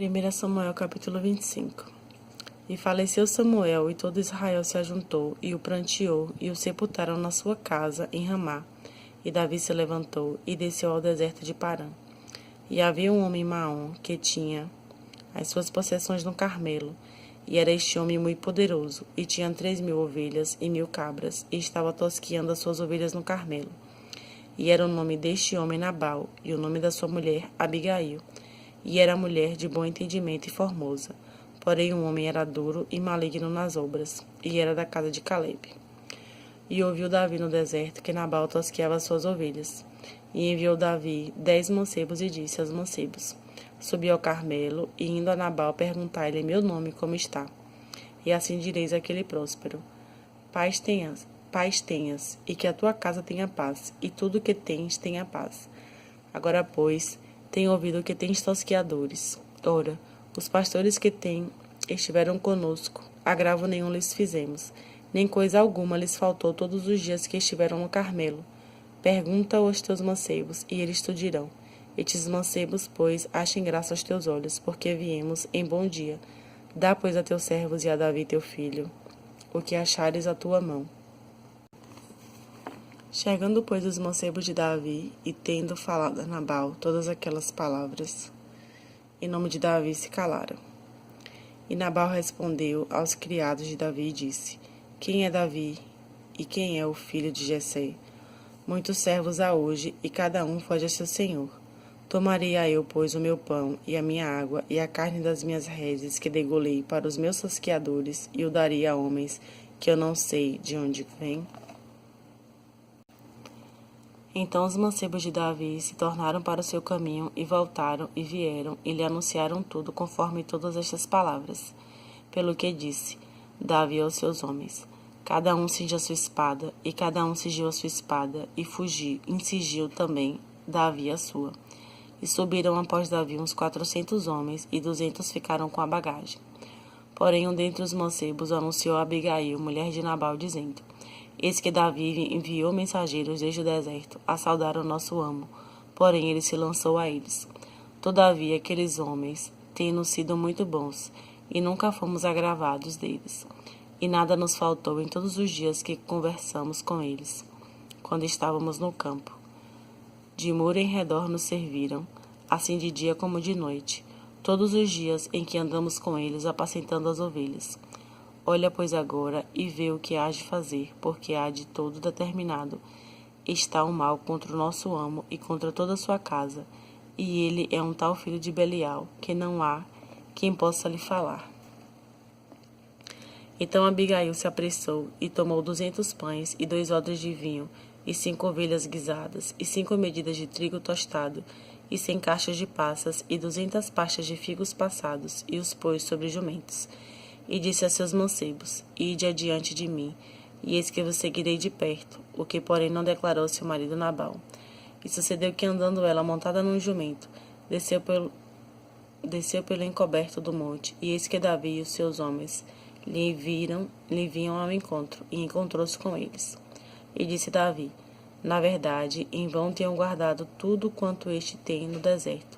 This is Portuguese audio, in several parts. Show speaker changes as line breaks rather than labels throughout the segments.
1 Samuel capítulo 25. E faleceu Samuel, e todo Israel se ajuntou, e o pranteou, e o sepultaram na sua casa, em Ramá. E Davi se levantou, e desceu ao deserto de Parã. E havia um homem Maom, que tinha as suas possessões no Carmelo, e era este homem muito poderoso, e tinha 3.000 ovelhas e 1.000 cabras, e estava tosquiando as suas ovelhas no Carmelo. E era o nome deste homem Nabal, e o nome da sua mulher Abigail. E era mulher de bom entendimento e formosa. Porém o homem era duro e maligno nas obras, e era da casa de Calebe. E ouviu Davi no deserto que Nabal tosqueava as suas ovelhas. E enviou Davi 10 mancebos e disse aos mancebos: Subi ao Carmelo, e indo a Nabal perguntar-lhe meu nome como está. E assim direis àquele próspero: paz tenhas, e que a tua casa tenha paz, e tudo o que tens tenha paz. Agora, pois, tenho ouvido que tens tosqueadores. Ora, os pastores que estiveram conosco, agravo nenhum lhes fizemos, nem coisa alguma lhes faltou todos os dias que estiveram no Carmelo. Pergunta aos teus mancebos, e eles te dirão. Estes mancebos, pois, achem graça aos teus olhos, porque viemos em bom dia. Dá, pois, a teus servos e a Davi teu filho o que achares à tua mão. Chegando, pois, os mancebos de Davi, e tendo falado a Nabal todas aquelas palavras, em nome de Davi se calaram. E Nabal respondeu aos criados de Davi e disse: Quem é Davi, e quem é o filho de Jessé? Muitos servos há hoje, e cada um foge a seu senhor. Tomaria eu, pois, o meu pão, e a minha água, e a carne das minhas reses, que degolei para os meus tosqueadores, e o daria a homens, que eu não sei de onde vêm? Então os mancebos de Davi se tornaram para o seu caminho, e voltaram, e vieram, e lhe anunciaram tudo, conforme todas estas palavras. Pelo que disse Davi aos seus homens: Cada um cinge a sua espada, e cada um cingiu a sua espada, e incigiu também Davi a sua. E subiram após Davi uns 400 homens, e 200 ficaram com a bagagem. Porém, um dentre os mancebos anunciou a Abigail, mulher de Nabal, dizendo: Eis que Davi enviou mensageiros desde o deserto a saudar o nosso amo. Porém, ele se lançou a eles. Todavia, aqueles homens têm-nos sido muito bons, e nunca fomos agravados deles. E nada nos faltou em todos os dias que conversamos com eles, quando estávamos no campo. De muro em redor nos serviram, assim de dia como de noite, todos os dias em que andamos com eles apacentando as ovelhas. Olha, pois, agora, e vê o que hás de fazer, porque há de todo determinado está o mal contra o nosso amo e contra toda a sua casa, e ele é um tal filho de Belial, que não há quem possa lhe falar. Então Abigail se apressou, e tomou 200 pães, e 2 odres de vinho, e 5 ovelhas guisadas, e 5 medidas de trigo tostado, e 100 caixas de passas, e 200 pastas de figos passados, e os pôs sobre jumentos. E disse a seus mancebos: Ide adiante de mim, e eis que vos seguirei de perto, o que porém não declarou seu marido Nabal. E sucedeu que, andando ela montada num jumento, desceu pelo encoberto do monte, e eis que Davi e os seus homens lhe vinham ao encontro, e encontrou-se com eles. E disse Davi: Na verdade, em vão tenho guardado tudo quanto este tem no deserto,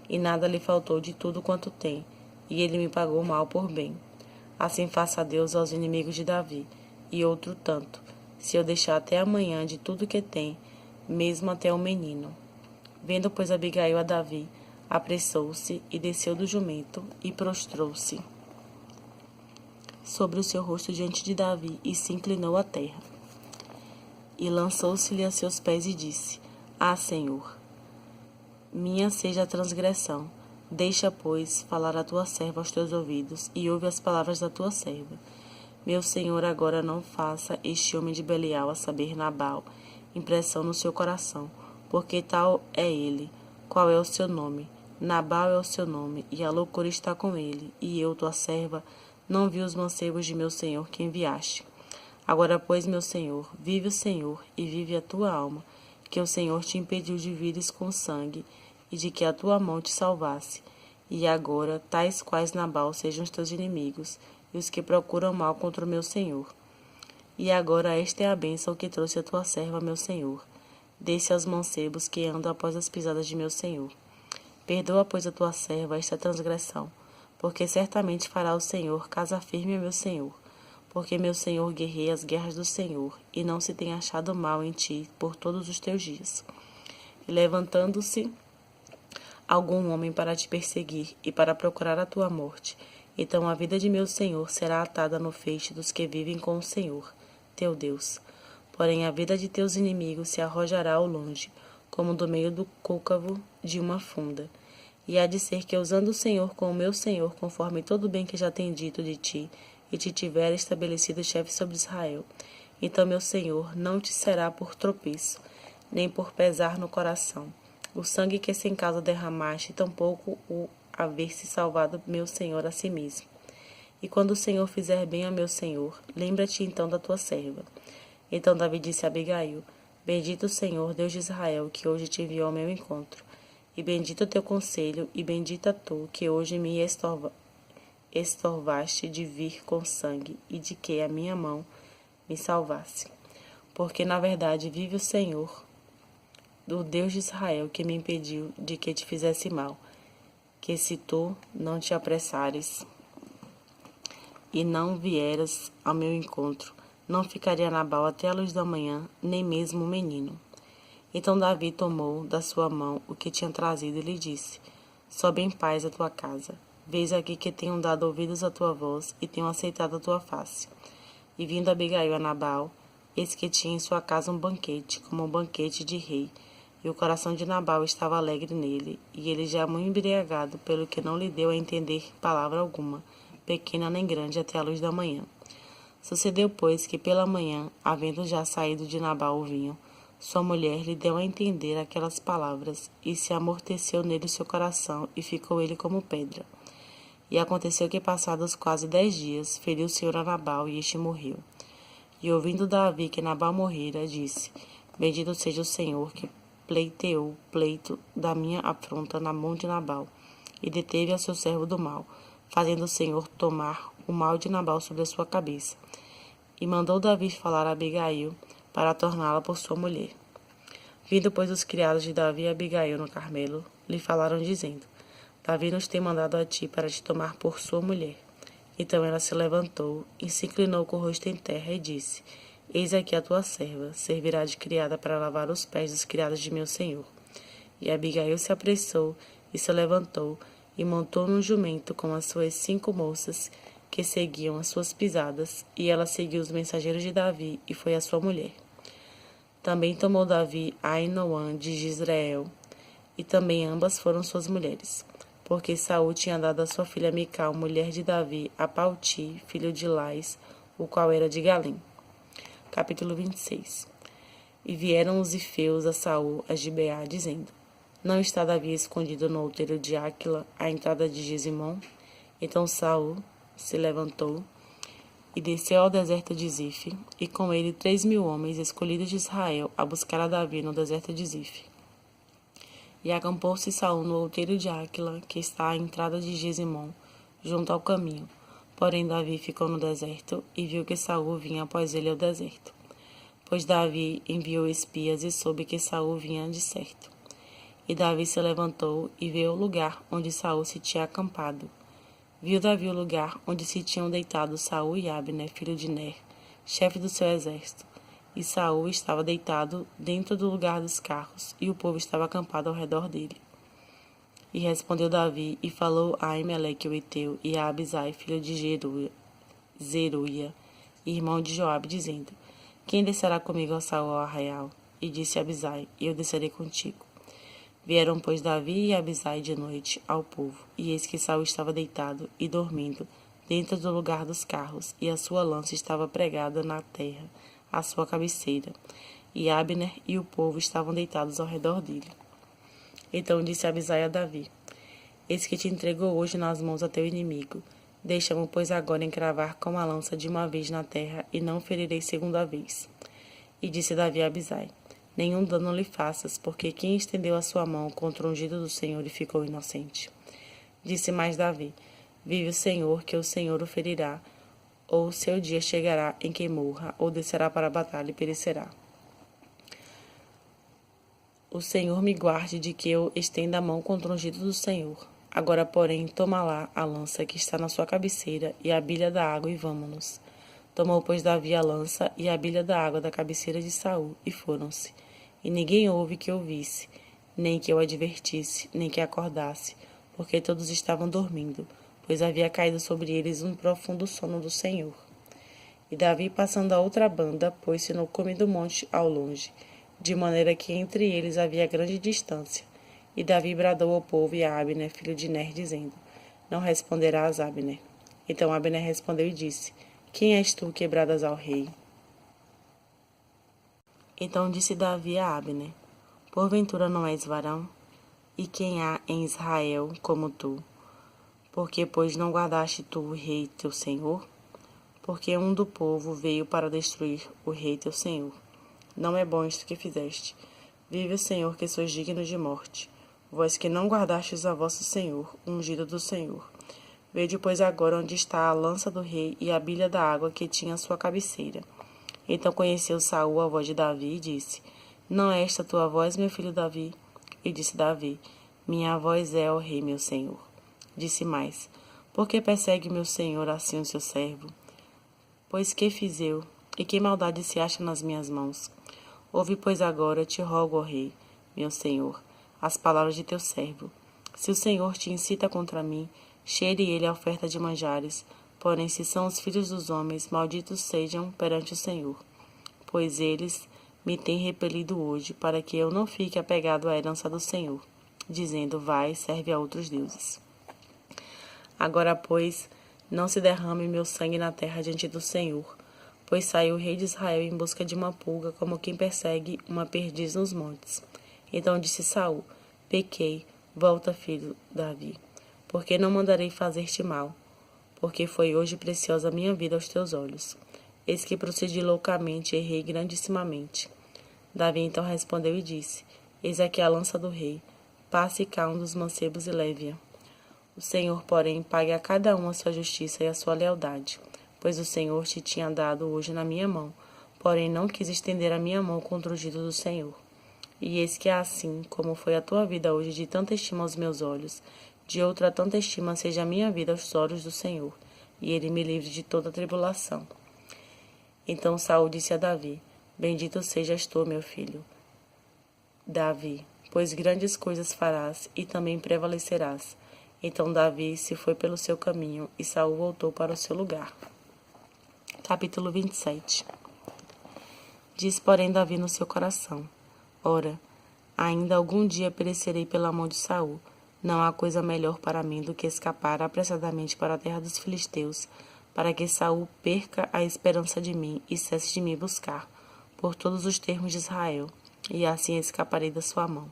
e nada lhe faltou de tudo quanto tem, e ele me pagou mal por bem. Assim faça Deus aos inimigos de Davi, e outro tanto, se eu deixar até amanhã de tudo que tem, mesmo até o menino. Vendo, pois, Abigail a Davi, apressou-se e desceu do jumento, e prostrou-se sobre o seu rosto diante de Davi, e se inclinou à terra. E lançou-se-lhe a seus pés e disse: Ah, Senhor, minha seja a transgressão. Deixa, pois, falar a tua serva aos teus ouvidos, e ouve as palavras da tua serva. Meu senhor agora não faça este homem de Belial, a saber, Nabal, impressão no seu coração, porque tal é ele. Qual é o seu nome? Nabal é o seu nome, e a loucura está com ele, e eu, tua serva, não vi os mancebos de meu senhor que enviaste. Agora, pois, meu senhor, vive o Senhor, e vive a tua alma, que o Senhor te impediu de vires com sangue, e de que a tua mão te salvasse. E agora, tais quais Nabal sejam os teus inimigos, e os que procuram mal contra o meu senhor. E agora esta é a bênção que trouxe a tua serva, meu senhor. Dê-se aos mancebos que andam após as pisadas de meu senhor. Perdoa, pois, a tua serva esta transgressão, porque certamente fará o Senhor casa firme a meu senhor, porque meu senhor guerreia as guerras do Senhor, e não se tem achado mal em ti por todos os teus dias. E levantando-se algum homem para te perseguir e para procurar a tua morte, então a vida de meu senhor será atada no feixe dos que vivem com o Senhor, teu Deus. Porém a vida de teus inimigos se arrojará ao longe, como do meio do côncavo de uma funda. E há de ser que, usando o Senhor com o meu Senhor, conforme todo o bem que já tem dito de ti, e te tiver estabelecido chefe sobre Israel, então meu Senhor não te será por tropeço, nem por pesar no coração. O sangue que sem causa derramaste, tampouco o haver-se salvado meu Senhor a si mesmo. E quando o Senhor fizer bem a meu Senhor, lembra-te então da tua serva. Então Davi disse a Abigail: Bendito o Senhor, Deus de Israel, que hoje te enviou ao meu encontro. E bendito o teu conselho, e bendita tu, que hoje me estorvaste de vir com sangue, e de que a minha mão me salvasse. Porque na verdade vive o Senhor, o Deus de Israel, que me impediu de que te fizesse mal, que se tu não te apressares e não vieras ao meu encontro, não ficaria Nabal até a luz da manhã, nem mesmo o menino. Então Davi tomou da sua mão o que tinha trazido e lhe disse: Sobe em paz à tua casa. Vês aqui que tenho dado ouvidos à tua voz e tenho aceitado a tua face. E vindo Abigail a Nabal, eis que tinha em sua casa um banquete, como um banquete de rei. E o coração de Nabal estava alegre nele, e ele já muito embriagado, pelo que não lhe deu a entender palavra alguma, pequena nem grande, até a luz da manhã. Sucedeu, pois, que pela manhã, havendo já saído de Nabal o vinho, sua mulher lhe deu a entender aquelas palavras, e se amorteceu nele o seu coração, e ficou ele como pedra. E aconteceu que, passados quase 10 dias, feriu o Senhor a Nabal, e este morreu. E ouvindo Davi que Nabal morrera, disse: Bendito seja o Senhor, que pleiteou o pleito da minha afronta na mão de Nabal, e deteve a seu servo do mal, fazendo o Senhor tomar o mal de Nabal sobre a sua cabeça. E mandou Davi falar a Abigail, para torná-la por sua mulher. Vindo, pois, os criados de Davi e Abigail no Carmelo, lhe falaram, dizendo: Davi nos tem mandado a ti para te tomar por sua mulher. Então ela se levantou e se inclinou com o rosto em terra e disse: Eis aqui a tua serva, servirá de criada para lavar os pés dos criados de meu senhor. E Abigail se apressou e se levantou e montou num jumento com as suas 5 moças que seguiam as suas pisadas, e ela seguiu os mensageiros de Davi e foi a sua mulher. Também tomou Davi Ainoã de Jezreel, e também ambas foram suas mulheres, porque Saul tinha dado a sua filha Mical, mulher de Davi, a Palti, filho de Lais, o qual era de Galim. Capítulo 26. E vieram os ifeus a Saul a Gibeá, dizendo: Não está Davi escondido no outeiro de Áquila, à entrada de Gesimom? Então Saul se levantou e desceu ao deserto de Zife, e com ele 3.000 homens escolhidos de Israel a buscar a Davi no deserto de Zife. E acampou-se Saul no outeiro de Áquila, que está à entrada de Gesimom, junto ao caminho. Porém Davi ficou no deserto, e viu que Saul vinha após ele ao deserto. Pois Davi enviou espias e soube que Saul vinha de certo. E Davi se levantou e veio ao lugar onde Saul se tinha acampado. Viu Davi o lugar onde se tinham deitado Saul e Abner, filho de Ner, chefe do seu exército. E Saul estava deitado dentro do lugar dos carros, e o povo estava acampado ao redor dele. E respondeu Davi e falou a Aimeleque o Eteu e a Abisai, filho de Zeruia, irmão de Joabe, dizendo: Quem descerá comigo a Saul ao arraial? E disse Abisai: Eu descerei contigo. Vieram, pois, Davi e Abisai de noite ao povo, e eis que Saul estava deitado e dormindo dentro do lugar dos carros, e a sua lança estava pregada na terra, à sua cabeceira, e Abner e o povo estavam deitados ao redor dele. Então disse Abisai a Davi: Eis que te entregou hoje nas mãos a teu inimigo. Deixa-me, pois, agora encravar com a lança de uma vez na terra, e não ferirei segunda vez. E disse Davi a Abisai: Nenhum dano lhe faças, porque quem estendeu a sua mão contra o ungido do Senhor e ficou inocente? Disse mais Davi: Vive o Senhor, que o Senhor o ferirá, ou seu dia chegará em que morra, ou descerá para a batalha e perecerá. O Senhor me guarde de que eu estenda a mão contra o ungido do Senhor. Agora, porém, toma lá a lança que está na sua cabeceira e a bilha da água e vamo-nos. Tomou, pois, Davi a lança e a bilha da água da cabeceira de Saul e foram-se. E ninguém houve que ouvisse, nem que o advertisse, nem que acordasse, porque todos estavam dormindo, pois havia caído sobre eles um profundo sono do Senhor. E Davi, passando a outra banda, pôs-se no cume do monte ao longe, de maneira que entre eles havia grande distância. E Davi bradou ao povo e a Abner, filho de Ner, dizendo: Não responderás, Abner. Então Abner respondeu e disse: Quem és tu que bradas ao rei? Então disse Davi a Abner: Porventura não és varão? E quem há em Israel como tu? Porque, pois, não guardaste tu o rei teu senhor? Porque um do povo veio para destruir o rei teu senhor. Não é bom isto que fizeste. Vive o Senhor, que sois dignos de morte. Vós que não guardastes a vosso senhor, ungido do Senhor. Vede, pois, agora onde está a lança do rei e a bilha da água que tinha à sua cabeceira. Então conheceu Saul a voz de Davi e disse: Não é esta tua voz, meu filho Davi? E disse Davi: Minha voz é, ó rei, meu senhor. Disse mais: Por que persegue meu senhor assim o seu servo? Pois que fiz eu, e que maldade se acha nas minhas mãos? Ouve, pois, agora, te rogo, ó rei, meu senhor, as palavras de teu servo. Se o Senhor te incita contra mim, cheire ele a oferta de manjares. Porém, se são os filhos dos homens, malditos sejam perante o Senhor. Pois eles me têm repelido hoje, para que eu não fique apegado à herança do Senhor, dizendo: Vai, serve a outros deuses. Agora, pois, não se derrame meu sangue na terra diante do Senhor, pois saiu o rei de Israel em busca de uma pulga, como quem persegue uma perdiz nos montes. Então disse Saul: Pequei, volta, filho Davi, porque não mandarei fazer-te mal, porque foi hoje preciosa a minha vida aos teus olhos. Eis que procedi loucamente e errei grandissimamente. Davi então respondeu e disse: Eis aqui a lança do rei, passe cá um dos mancebos e leve-a. O Senhor, porém, pague a cada um a sua justiça e a sua lealdade, pois o Senhor te tinha dado hoje na minha mão, porém não quis estender a minha mão contra o ungido do Senhor. E eis que assim, como foi a tua vida hoje de tanta estima aos meus olhos, de outra tanta estima seja a minha vida aos olhos do Senhor, e ele me livre de toda tribulação. Então Saul disse a Davi: Bendito sejas tu, meu filho Davi, pois grandes coisas farás e também prevalecerás. Então Davi se foi pelo seu caminho e Saul voltou para o seu lugar. Capítulo 27. Diz, porém, Davi no seu coração: Ora, ainda algum dia perecerei pela mão de Saul. Não há coisa melhor para mim do que escapar apressadamente para a terra dos filisteus, para que Saul perca a esperança de mim e cesse de me buscar, por todos os termos de Israel, e assim escaparei da sua mão.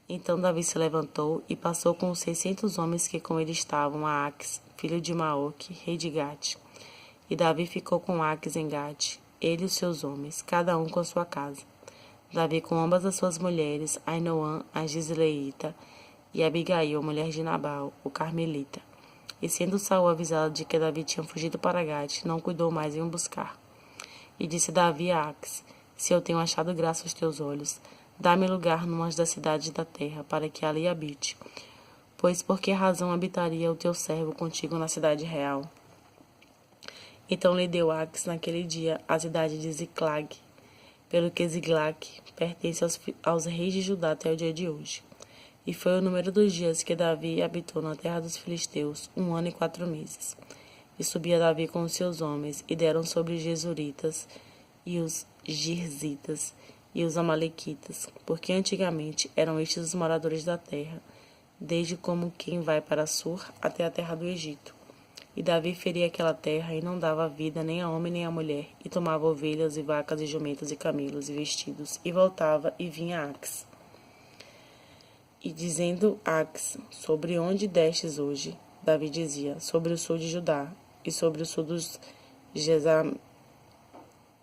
Então Davi se levantou e passou com os 600 homens que com ele estavam a Aques, filho de Maoque, rei de Gate. E Davi ficou com Aques em Gate, ele e os seus homens, cada um com a sua casa. Davi com ambas as suas mulheres, Ainoã, a Gisleita, e Abigail, mulher de Nabal, o Carmelita. E sendo Saul avisado de que Davi tinha fugido para Gate, não cuidou mais em o buscar. E disse Davi a Aques: Se eu tenho achado graça aos teus olhos, dá-me lugar numa das cidades da terra, para que ali habite. Pois por que razão habitaria o teu servo contigo na cidade real? Então lhe deu Aques naquele dia a cidade de Ziclag, pelo que Ziclag pertence aos reis de Judá até o dia de hoje. E foi o número dos dias que Davi habitou na terra dos filisteus, 1 ano e 4 meses. E subia Davi com os seus homens, e deram sobre os Gesuritas, e os Girzitas, e os Amalequitas, porque antigamente eram estes os moradores da terra, desde como quem vai para Sur até a terra do Egito. E Davi feria aquela terra, e não dava vida nem a homem nem a mulher, e tomava ovelhas e vacas e jumentos e camelos e vestidos, e voltava e vinha a Aques. E dizendo Aques: Sobre onde destes hoje? Davi dizia: Sobre o sul de Judá, e sobre o sul dos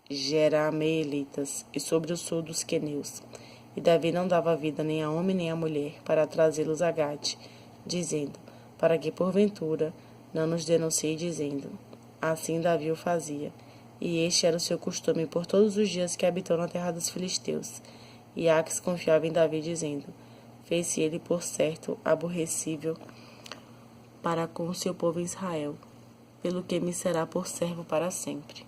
Jerameelitas, e sobre o sul dos queneus. E Davi não dava vida nem a homem nem a mulher, para trazê-los a Gate, dizendo: Para que porventura não nos denuncie, dizendo. Assim Davi o fazia, e este era o seu costume por todos os dias que habitou na terra dos filisteus. E Aques confiava em Davi, dizendo: fez-se ele por certo aborrecível para com o seu povo Israel, pelo que me será por servo para sempre.